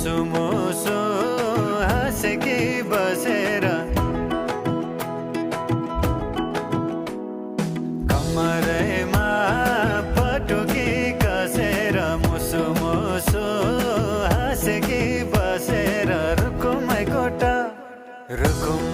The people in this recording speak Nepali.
मुसु मुसु हाँसेकी बसेर कमरैमा पटुकी कसेर मुसु मुसु हाँसेकी बसेर रुकुमैकोटा रुकुम